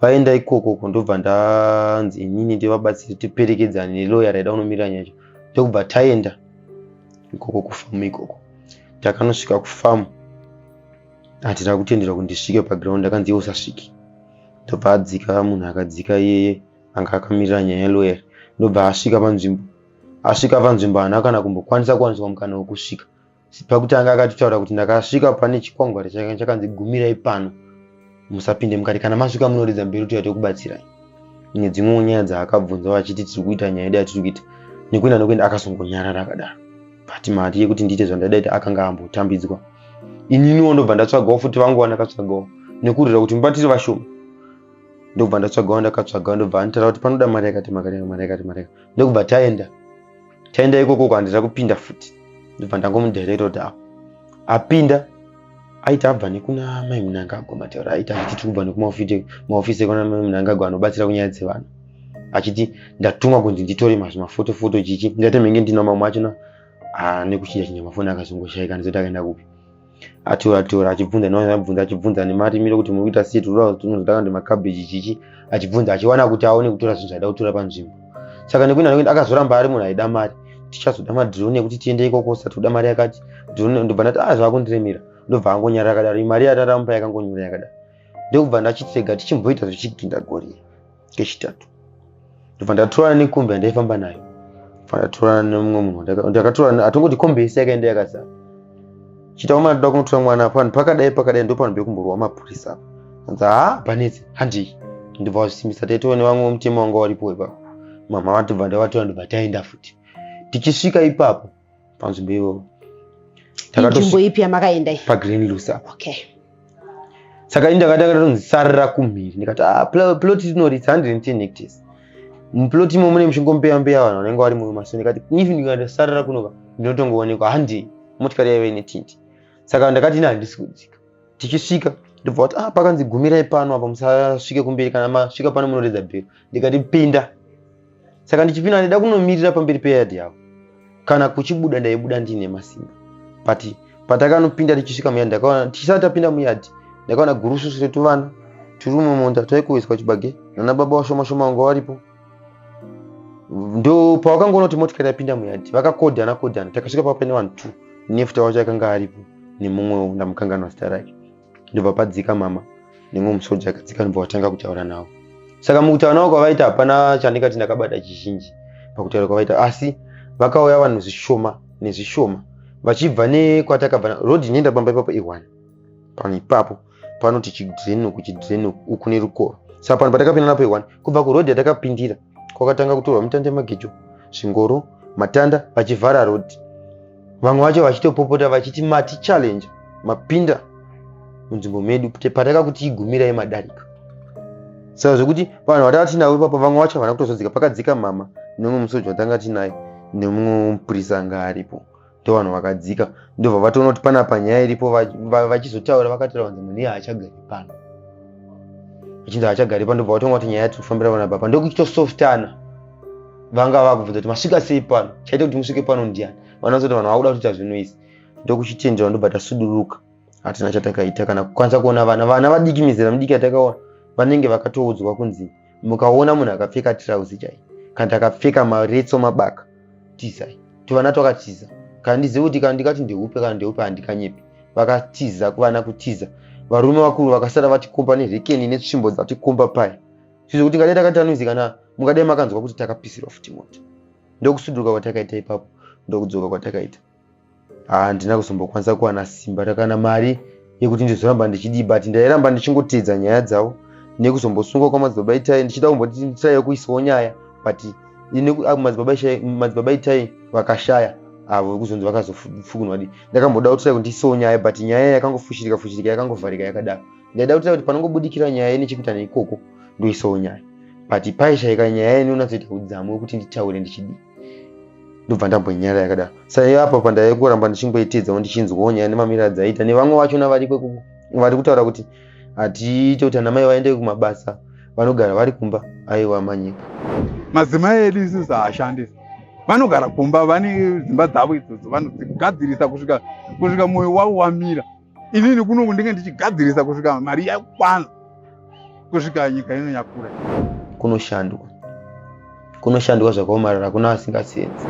Vaenda ikoko ndobva ndanzi inini ndivabatsiri tiperekedzane neloya raida kunomirira nyaya yacho. Ndokubva taenda ikoko kufamu ikoko. Takanosvika kufamu hatira kutenderwa kuti ndisvike paground, akanzi iwe usasviki. Ndobva adzika munhu akadzika iyeye anga akamirira nyaya yeloya. Ndobva asvika panzvimbo. Asvika panzvimbo haana kana kumbokwaniswa mukana wokusvika. Pakutanga akatitaura kuti ndakasvika pane chikwangwari chakanzi gumirai pano musapinde mukati, kana masvika munoridza mberi kuti tokubatsirai. Nedzimwe nyaya dzaakabvunza vachiti tiri kuita nyaya yedu yatiri kuita. Nekuenda nokuenda akazongonyarara akadaro. Pati mari yekuti ndiite zvandada ita akanga ambotambidzwa. Ininiwo ndobva ndatsvagawo futi vangu vandakatsvagawo nekurira kuti mubatiri vashoma. Ndobva ndatsvagawo ndakatsvagawo ndobva anditaura kuti panoda mari yakati mari. Ndokubva taenda ikoko handira kupinda futi. Ndobva ndangomudirekta kuti apinda aita abva nekuna mai Munangagwa mataura aita achiti tiri kubva nekumaofisi ekuna mai Munangagwa anobatsira kunyaya dzevana. Achiti ndatumwa kunzi nditore mafoto chichi ndati menge ndina mamwe achona nekuchiya chinyamafoni akazongoshaika ndizoti akaenda kupi. Atora achibvunza nemarimiro kuti muri kuita sei, tunozodaka ndemakabheji chichi, achibvunza achiwana kuti aone kutora zvinhu zvaida kutora panzvimbo. Saka nekuenda nokuenda akazoramba ari munhu aida mari. Tichazoda madhironi ekuti tiende ikoko sati toda mari yakati. Ndobva ndati zvakundiremera. Ndobva angonyara akadaro. Mari yataramupa yakangonyura yakadaro. Ndokubva ndachitega tichimboita zvichigidha gori kechitatu. Ndobva ndatorana nekombi yandaifamba nayo. Ndatorana nemumwe munhu ndakatorana atongoti kombi yese yakaenda yakazara. Chitauma ndoda kunotora mwana pano pakadai ndopano pekumborwa mapurisa. Ndinzi panetse handei. Ndobva wazvisimbisa taitoona vamwe mutemo wanga waripo ipapo. Mama watobva ndavatora ndobva taenda futi. Tichisvika ipapo panzvimbo iyoyo. Nzvimbo ipi yamakaenda iyi? PaGreen Loose apa. Okay. Saka ndakatonzi sarira kumhiri. Ndikati plot rinori 110 hectares. Muplot imo mune muchingombeya vanhu vanenge vari mumasoni. Ndikati ifi ndikandosarira kunoka ndinotongoonekwa handei motikari yaive netindi. Saka ndakati ina handisi kudzika. Tichisvika ndobva kuti pakanzi gumirai pano apa musasvike kumberi, kana masvika pano munoredza bhero. Ndikati pinda. Saka ndichipinda ndida kunomirira pamberi peyadhi yavo. Kana kuchibuda ndaibuda ndine masimba. Patakanopinda tichisvika muyadhi ndakaona tisati tapinda muyadhi ndakaona gurususu retuvana tiri mumunda taikuiswa chibage nana baba washoma vanga varipo. Ndo pawakangoona kuti motikari yapinda muyadhi vakakodhana takasvika papo pane vanhu 2 nefuta wacho akanga aripo nemumwewo ndamukanganwa zita rake. Ndobva padzika mama nemumwe musoja akadzika ndobva watanga kutaura navo. Saka mukutaura navo kwavaita hapana chandikati ndakabata chizhinji pakutaura kwavaita, asi vakauya vanhu zvishoma vachibva nekwatakabva rodhi inoenda pamba ipapo i1 pano ipapo panoti chidhrenuku uku nerukoro. Saka pano patakapinda napo i1 kubva kurodhi yatakapindira kwakatanga kutorwa mitanda yemagejo, zvingoro, matanda vachivhara rodhi. Vamwe vacho vachitopopota vachiti mati challenge mapinda munzvimbo medu patakakuti igumirai madarika. Saka zvokuti vanhu vatakati tinavo ipapo vamwe vacho havana kutozodzika, pakadzika mama nemumwe musoja watanga tinaye nemumwe mupurisa anga aripo. Vanhu vakadzika ndobva vatoona kuti pana panyaya iripo vachizotaura vakataura kuti munhu haachagari pano. Vachinzi haachagari pano ndobva vatonga kuti nyaya yatiri kufambira pano apa ndokuchitosoftana. Vanga vakubvunza kuti masvika sei pano, chaita kuti musvike pano ndiani. Vanazoti vanhu vakuda kutoita zvinoizvi. Ndokuchitendera ndobva tasuduruka. Hatina chatakaita kana kukwanisa kuona vana vadiki mizera midiki yatakaona vanenge vakatoudzwa kunzi mukaona munhu akapfeka tirauzi chai kana takapfeka maretso mabaka tizai. Tuvana twakatiza. Kana ndizive kuti kana ndikati ndeupe kana ndeupe handikanyepi. Vakatiza kuvana kutiza. Varume vakuru vakasara vatikomba nerekeni netsvimbo dzatikomba paya. Zvizvo ngati takati kana mungadai makanzwa kuti takapisirwa futi mota. Ndokusuduruka kwatakaita ipapo ndokudzoka kwatakaita. Handina kuzombokwanisa kuwana simba kana mari yekuti ndizoramba ndichidi, but ndairamba ndichingotedza nyaya dzavo nekuzombosungwa kwamadzibaba itai ndichida kumboti nditai kuisawo nyaya, but madzibaba itai vakashaya avo kuzonzi vakazofukunwa di. Ndakamboda kuti ndiisawo nyaya, but nyaya yakangofushirika yakangovharika yakadaro. Ndaida kuti panongobudikira nyaya inechekuita neikoko ndoisawo nyaya, but paishaika nyaya inonazoita udzamu wekuti nditaure ndichidi. ndobva ndambonyara yakadaro. Saka apa pandai kuramba ndichingoitedza ndichinzwawo nyaya nemamiriro adzaita nevamwe vachona vari kutaura kuti hatiite kuti ana mai vaende kumabasa vanogara vari kumba. Aiwa manyika, madzimai edu isusu haashandisi, vanogara kumba, vane dzimba dzavo idzodzo vanodzigadzirisa kusvika mwoyo wavo wamira. Inini kunoku ndinge ndichigadzirisa kusvika mari yakwana, kusvika nyika ino yakura. Kunoshandwa zvakaomarara, kuna asingasenzi.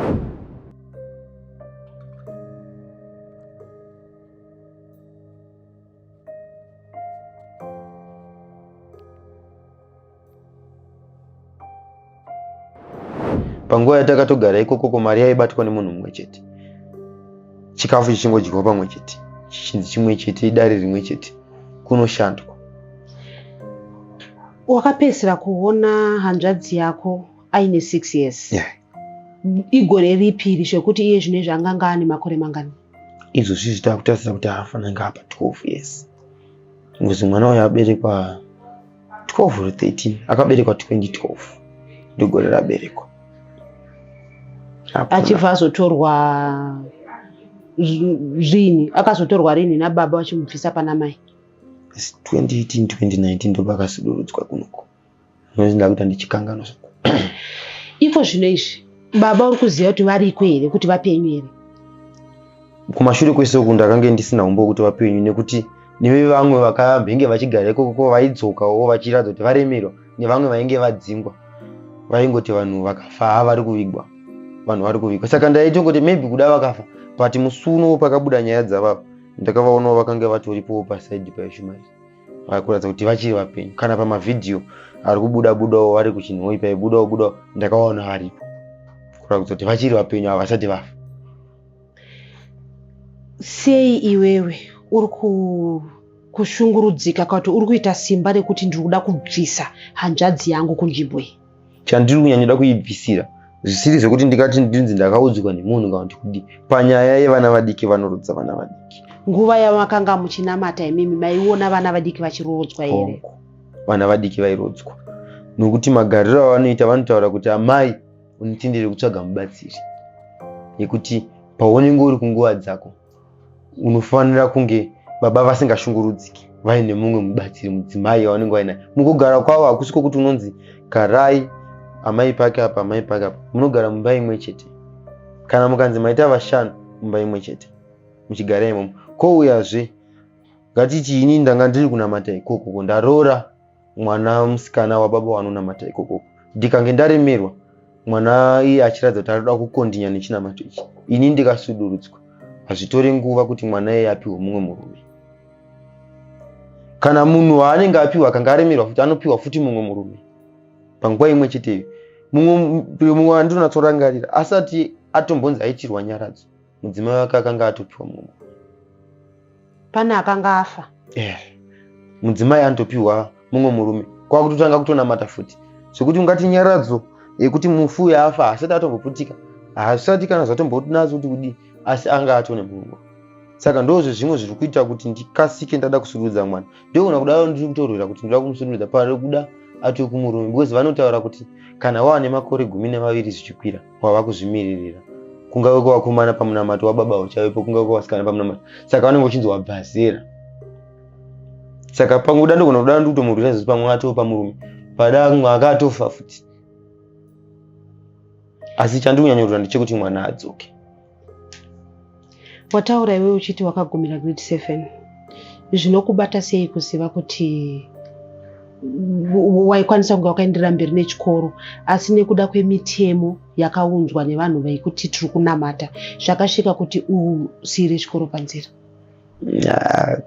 Panguva yatakatogara ikoko mari yaibatwa nemunhu mumwe chete, chikafu chichingodyiwa pamwe chete, chinhu chimwe chete, dare rimwe chete. Kunoshandwa. Wakapedzisira kuona hanzvadzi yako aine 6 years. Igore ripi zvekuti iye zvinezvi anganga ane makore mangani? Izvozvi zvitakutarisa kuti afananga apa 12 years. Ngozi mwana uyu aberekwa 12 or 13, akaberekwa 2012 ndogore raberekwa. Achibva azotorwa rini? Akazotorwa rini nababa vachimubvisa pana mai? 2018 2019 ndo pakasudurudzwa kunuko. Ndinozinda kuti ndichikanganwa. Iko zvino izvi baba uri kuziva kuti variko here, kuti vapenyu here? Kumashure kwese uku ndakanga ndisina umbo kuti vapenyu, nekuti neve vamwe vakambenge vachigara ikoko vaidzokawo vachiratidza kuti varemerwa, nevamwe vainge vadzingwa vaingoti vanhu vakafa vari kuvigwa, vanhu vari kuvigwa. Saka ndaitongoti maybe kuda vakafa, but musuno pakabuda nyaya dzavavo ndakavaonawo vakanga vatoripowo pasaidi paIshmael, vakuratidza kuti vachiri vapenyu. Kana pamavhidhiyo ari kubudawo vari kuchinhoi paibudawo ndakaona varipo, kuratidza kuti vachiri vapenyu ava vasati vafa. Sei iwewe uri kushungurudzika kuti uri kuita simba rekuti ndiri kuda kubvisa hanzvadzi yangu kunzvimbo iyi? Chandiri kunyanya kuibvisira zvisiri zvekuti ndikati ndinzi ndakaudzwa nemunhu kana kuti kudi, panyaya yevana vadiki vanorodza vana vadiki. Nguva yamakanga muchinamata imimi maiona vana vadiki vachirodzwa here? Vana vadiki vairodzwa, nokuti magariro avanoita vanotaura kuti amai unotendere kutsvaga mubatsiri, nekuti paunenge uri kunguva dzako unofanira kunge baba vasingashungurudziki, vaine mumwe mubatsiri, mudzimai wavanenge vainaye. Mukugara kwavo hakusi kwokuti unonzi garai amai pake apa amai pake apa, munogara mumba imwe chete. Kana mukanzi maita vashanu mumba imwe chete muchigara imomo. Kouyazve ngatiti ini ndanga ndiri kunamata ikoko, ndaroora mwana musikana wababa wanonamata ikoko, ndikange ndaremerwa mwana iye achiratidza kuti anoda kukondinya nechinamato ichi, ini ndikasudurudzwa, hazvitori nguva kuti mwana iye apiwe mumwe murume. Kana munhu waanenge apiwa akanga aremerwa futi anopiwa futi mumwe murume panguva imwe chete. Mumwe wandinatsorangarira asati atombonzi aitirwa nyaradzo, mudzimai wake akanga atopiwa mumwe. Pana akanga afa? Mudzimai anotopiwa mumwe murume kwakutotanga kutonamata futi, zvekuti ungati nyaradzo yekuti mufu yafa asati atomboputika, hasati kana zvatombotinazo kuti kudi, asi anga atone mumwe. Saka ndozvo zvimwe zviri kuita kuti ndikasike ndada kusududza mwana. Ndogona kudaro ndiri kutorwera kuti ndoda kumusududza pari kuda ati kumurumi, because vanotaura kuti kana wava nemakore 12 zvichikwira wava kuzvimiririra, kungave kwawakomana pamunamato wababa uchaipo, kungave kwawasikana pamunamato. Saka vanenge vachinzi wabvazera. Saka panguda ndogona kudaro ndi kutomurwira zvisi pamwe atova pamurume, pada mwe akatofa futi. Asi chandikunyanyorora ndechekuti mwana adzoke. Wataura iwewe uchiti wakagumira grade 7. Zvinokubata sei kuziva kuti waikwanisa kunge wakaenderera mberi nechikoro, asi nekuda kwemitemo yakaunzwa nevanhu vaikuti tiri kunamata zvakasvika kuti usiyire chikoro panzira?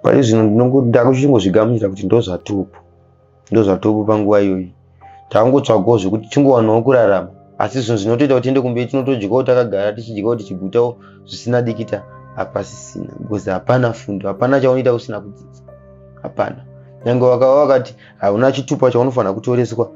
Pari zvino ndakuchingozvigamuchira kuti ndozvatopo panguva iyoyi. Tangotsvagawo zvekuti chingowanawo kurarama, asi zvinhu zvinotoita kuti tiende kumberi tinotodyawo takagara tichidyawo tichigutawo zvisina dikita hapasisina, because hapana fundo, hapana chaunoita usina kudzidza, hapana. Nyange wakati hauna chitupa chaunofanira kutoreswa,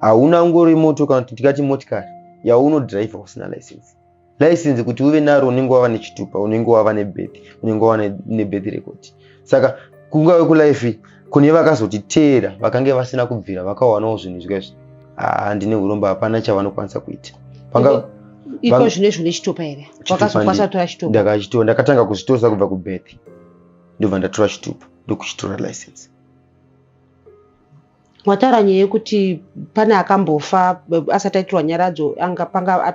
hauna ngori moto kana kuti tikati motikari yaunodhiraivha usina license. License kuti uve naro unenge wava nechitupa, unenge wava nebirth, unenge wava nebirth record. Saka kungave kulife kune vakazotiteera vakange vasina kubvira vakawanawo zvinhu zvikazvi, handine uromba, hapana chavanokwanisa kuita. iko zvinezvi une chitupa here? Wakazokwanisa kutora chitupa? Ndakachitora, ndakatanga kuzvitoresa kubva kubirth, ndobva ndatora chitupa ndokuchitora license. Mwataura nyaya yekuti pane akambofa asati aitirwa nyaradzo, panga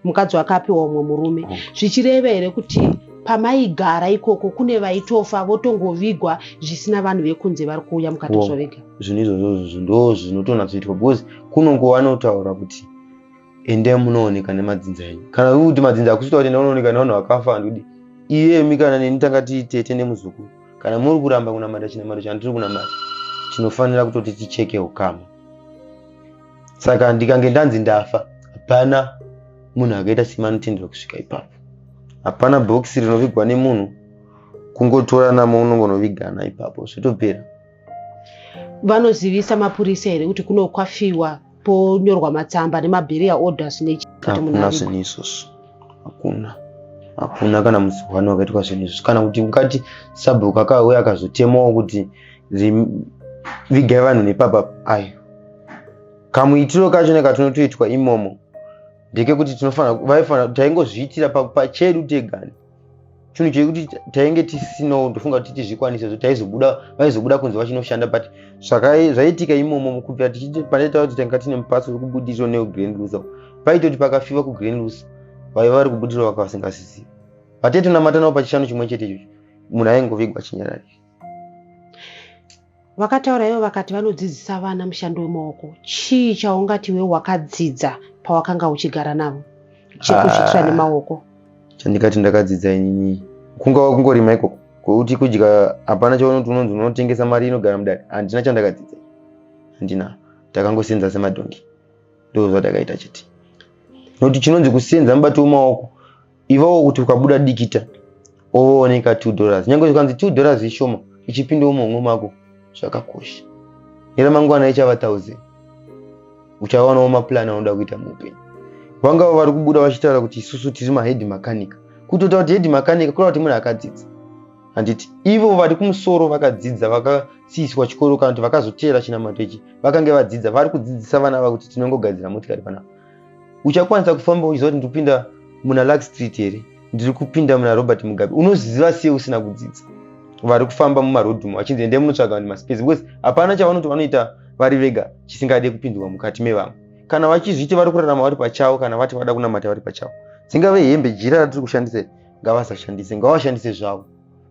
mukadzi wakapiwa umwe murume. Zvichireva here kuti pamaigara ikoko kune vaitofa votongovigwa zvisina vanhu vekunze vari kuuya mukatozovega? Zvinhu izvozvo ndo zvinotonatsoitwa because kunongo vanotaura kuti endai munooneka nemadzinza enyu. Kana kuti madzinza akusitaura kuti unooneka nevanhu vakafa, ndikudi iyemi kana neni tanga tiitete nemuzukuru. Kana muri kuramba kunamata chinamata chandiri kunamata, tinofanira kutoti ticheke ukama. Saka ndikange ndanzi ndafa, hapana munhu akaita sima anotendera kusvika ipapo. Hapana bhokisi rinovigwa nemunhu, kungotora namo unongonovigana ipapo zvotopera. Vanozivisa mapurisa here kuti kunokwafiwa ponyorwa matsamba nemaburial orders nechikuti munhu hakuna zvinhu izvozvo? Hakuna kana musi wano wakaitwa zvinhu izvozvo. Kana kuti mukati sabhuku akauya akazotemawo kuti vigai vanhu nepapa, ayo kamuitiro kacho nekatonotoitwa imomo ndekekuti taingozviitira pachedu tegani. Chinhu chekuti tainge tisinawo ndofunga kuti tizvikwanise, vaizobuda kunze vachinoshanda, but zvaitika imomo kubvira panetaura kuti tanga tine mupatso wekubudiriro newegrand loser, paitoti pakafiwa kugrand loser vaiva vari kubudirira vaka vasingasizivi. Vataitonamata navo pachishanu chimwe chete ichocho, munhu aingovigwa chinyarari. Vakataura ivo vakati vanodzidzisa vana mushando wemaoko. Chii chaungati wewe wakadzidza pawakanga uchigara navo chekuzvitira nemaoko? Chandikati ndakadzidza inini kungava kungorima ikoko, kwekuti kudya hapana chaunoti unonzi unotengesa mari inogara mudare. Handina chandakadzidza, handina. Takangosenza semadhongi, ndozvatakaita chete. Nokuti chinonzi kusenza mubato wemaoko, ivawo kuti ukabuda dikita ooneka $2. Nyange zvikanzi $2 ishoma, ichipindawo muhomwe mako zvakakosha. Neramangwana ichava 1000. Uchawanawo maplan anoda kuita muupenyu. Vangava vari kubuda vachitaura kuti isusu tiri mahedhi makanika. Kutotaura kuti hedhi makanika kureva kuti munhu akadzidza. Handiti ivo vari kumusoro vakadzidza, vakasiiswa chikoro kana kuti vakazotera chinamato ichi, vakange vadzidza, vari kudzidzisa vana vavo kuti tinongogadzira motikari panapa. Uchakwanisa kufamba uchiziva kuti ndikupinda muna Lark Street here, ndiri kupinda muna Robert Mugabe. Unoziva sei usina kudzidza? Vari kufamba mumarodhumu vachinzi endai munotsvaga maspace, because hapana chavanoti vanoita vari vega chisingade kupindwa mukati mevamwe. Kana vachizviita vari kurarama vari pachavo, kana vati vada kunamata vari pachavo, dzingave hembe, jira ratiri kushandisa ngavasashandise, ngavashandise zvavo.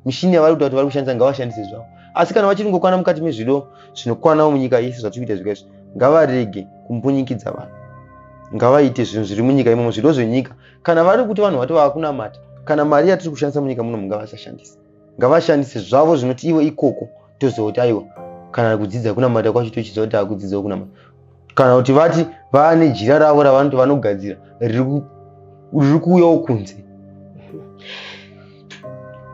Mishini yavari kuita kuti vari kushandisa ngavashandise zvavo. Asi kana vachiri kungokwana mukati mezvido zvinokwanawo munyika yese zvatiri kuita zvikaizvo, ngavarege kumbunyikidza vanhu. Ngavaite zvinhu zviri munyika imomo, zvido zvenyika. Kana vari kuti vanhu vati vakunamata, kana mari yatiri kushandisa munyika muno ngavasashandise. Ngavashandise zvavo zvinoti ivo ikoko tozoti aiwa kana kudzidza kunamata kwacho tochiziva kuti akudzidzawo kunamata. Kana kuti vati vaane jira ravo ravanoti vanogadzira riri kuuyawo kunze.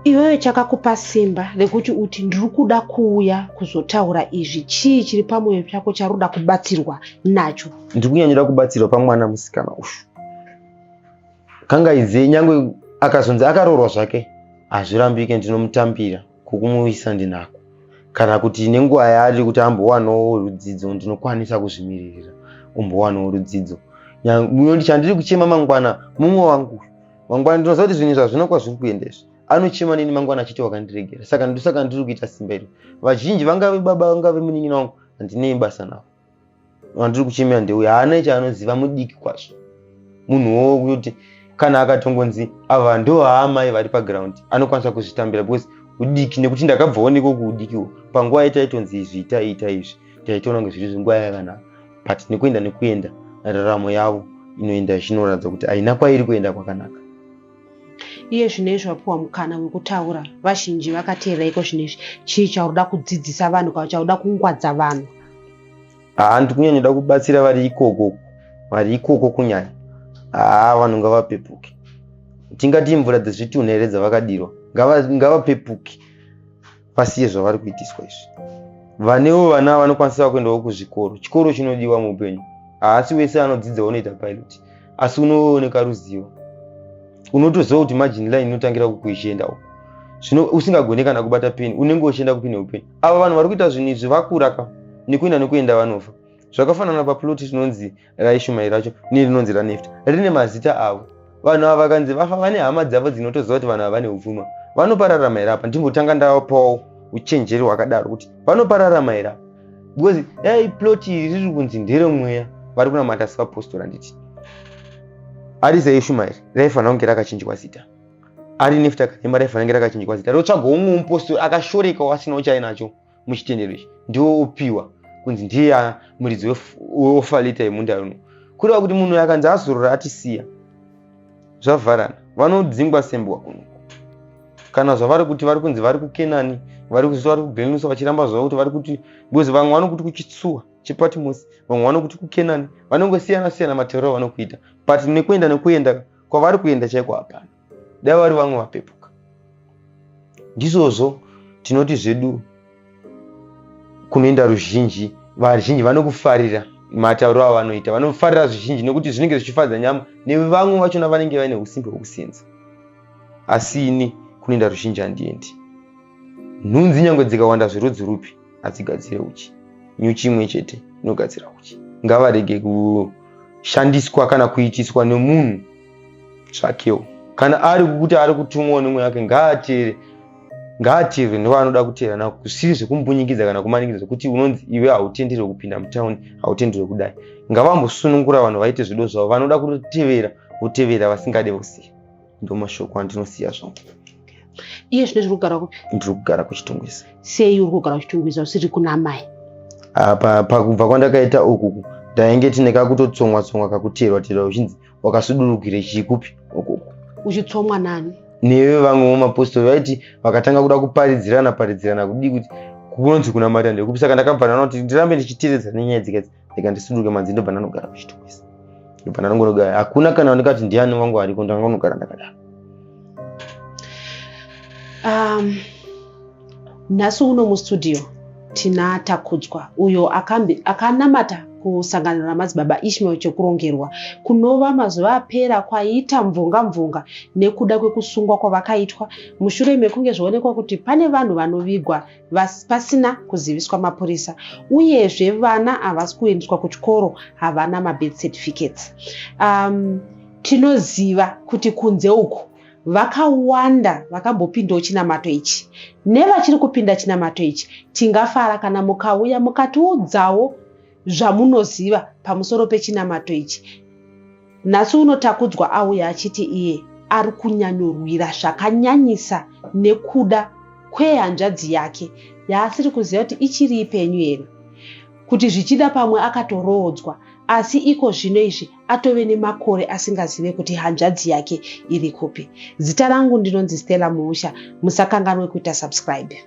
Iwewe chakakupa simba rekuti uti ndiri kuda kuuya kuzotaura izvi? Chii chiri pamwoyo chako charuda kubatsirwa nacho? Ndiri kunyanyira kubatsirwa pamwana musikana ushu. Kangaidzei nyangwe akazonzi akaroorwa zvake, hazvirambike, ndinomutambira kukumuisa ndinako. Kana kuti nenguva yaari kuti ambowanawo rudzidzo, ndinokwanisa kuzvimiririra umbowanawo rudzidzo. Munoti chandiri kuchema mangwana mumwe wangu. Mangwana ndinoziva kuti zvinhu zvazvinokwa zviri kuendezvo. Anochema neni mangwana achiti wakandiregera. Saka ndiri kuita simba iri. Vazhinji vangave baba, vangave munin'ina wangu, handinei basa navo. Wandiri kuchemera ndeuya, haana chaanoziva, mudiki kwazvo. Munhuwo kuti kana akatongonzi ava ndo haamai vari paground, anokwanisa kuzvitambira because udiki, nekuti ndakabvawo neko kuudikiwo. Panguva yaitaitonzi izvi ita izvi, taitoona kunge zviri nguva yakanaka. But nekuenda raramo yavo inoenda zvinoratidza kuti haina kwairi kuenda kwakanaka. Iye zvinezvi wapiwa mukana wekutaura, vazhinji vakateerera iko zvinezvi, chii chauda kudzidzisa vanhu kana chauda kungwadza vanhu? Ndiri kunyanya kubatsira vari ikoko kunyanya. Vanhu ngavapepuke. Tingati mvura dzezvitunha here dzavakadirwa, ngavapepuke vasiye zvavari kuitiswa izvi. Vanewo vana vanokwanisa kuendawo kuzvikoro. Chikoro chinodiwa muupenyu. Haasi wese anodzidza unoita pilot, asi unooneka ruzivo. Unotoziva kuti margin line inotangira kuichienda uko. Zvino usingagone kana kubata peni, unenge uchienda kupini upenyu. Ava vanhu vari kuita zvinhu izvi vakura ka, nekuenda vanofa. zvakafanana paploti rinonzi raishmaeri racho nerinonzi ranefta rine mazita avo. Vanhu ava vakanzi vafa vane hama dzavo dzinotoziva kuti vanhu ava vane upfuma, vanopararama here apa? Ndimbotanga ndavapawo uchenjeri hwakadaro kuti vanopararama here apa, because dai ploti iri riri kunzi nderemweya vari kunamata sevapostori. Handiti ari saishmaeri raifanira kunge rakachinjwa zita, ari nefta kanema raifanira kunge rakachinjwa zita, rotsvagwa umwe mupostori akashoreka asina uchainacho muchitendero ichi, ndiwo opiwa kunzi ndiye muridzi weofalita yemunda uno. Kureva kuti munhu akanzi azorora atisiya, zvavharana, vanodzingwa sembwa kuno. Kana zvavari kuti vari kunzi vari kukenani, vari kubenusa vachiramba zvavo kuti vari kuti, because vamwe vanokuti kuchitsuwa chepatimusi, vamwe vanokuti kukenani, vanongosiyana mateuro vanokuita, but nekuenda kwavari kuenda chaiko hapana. Dai vari vamwe vapepuka. Ndizvozvo tinoti zvedu kunoenda ruzhinji, vazhinji vanokufarira matauro avanoita, vanofarira zvizhinji nekuti zvinenge zvichifadza nyama, nevamwe vachona vanenge vaine usimbe hwekusenza. Asi ini kunoenda ruzhinji handiendi. Nhunzi nyange dzikawanda zverudzi rupi hadzigadzire uchi. Nyuchi imwe chete inogadzira uchi. Ngavarege kushandiswa kana kuitiswa nemunhu zvakewo. Kana ari kuti ari kutumwa nemwe yake, ngaateerwe nevanoda kuteera nako, kusiri zvekumbunyikiza kana kumanikidza zvekuti unonzi iwe hautenderwi kupinda mutaundi, hautenderwi kudai. Ngavambosunungura vanhu vaite zvido zvavo, vanoda kutotevera votevera, vasingade vosiya. Ndomashoko andinosiya zvangu. Iye zvino zviri kugara kupi? Ndiri kugara kuchitungwiza. Sei uri kugara kuchitungwiza usiri kuna mai? Pakubva kwandakaita ukuku ndainge tine kakutotsomwa kakuteerwa uchinzi wakasudurukire chikupi ukuku. Uchitsomwa nani? Newe vamwe vamapostori vaiti vakatanga kuda kuparidzirana kudi kuti kunonzi kuna Maria ndekupi. Saka ndakabva ndaona kuti ndirambe ndichiteereza nenyaya dzikadzi, ndikandisuduruke manzi, ndobva ndanogara kuchitungwiza. Ndobva ndanogara, hakuna kana ndikati ndiani wangu ariko, ndanogara ndakadaro. Nhasi uno mustudio tina Takudzwa uyo akanamata kusangana namadzibaba Ishmael chekurongerwa kunova mazuva apera kwaita mvunga nekuda kwekusungwa kwavakaitwa mushure mekunge zvaonekwa kuti pane vanhu vanovigwa pasina kuziviswa mapurisa, uyezve vana havasi kuendeswa kuchikoro, havana mabirth certificates. Tinoziva kuti kunze uku vakawanda vakambopindawo chinamato ichi, nevachiri kupinda chinamato ichi tingafara kana mukauya mukatiudzawo zvamunoziva pamusoro pechinamato ichi. Nhasi uno Takudzwa auya achiti iye ari kunyanyorwira zvakanyanyisa nekuda kwehanzvadzi yake yaasiri kuziva kuti ichiri ipenyu here, kuti zvichida pamwe akatoroodzwa, asi iko zvino izvi atove nemakore asingazive kuti hanzvadzi yake iri kupi. Zita rangu ndinonzi Stella Muusha. Musakanganwe kuita subscribe.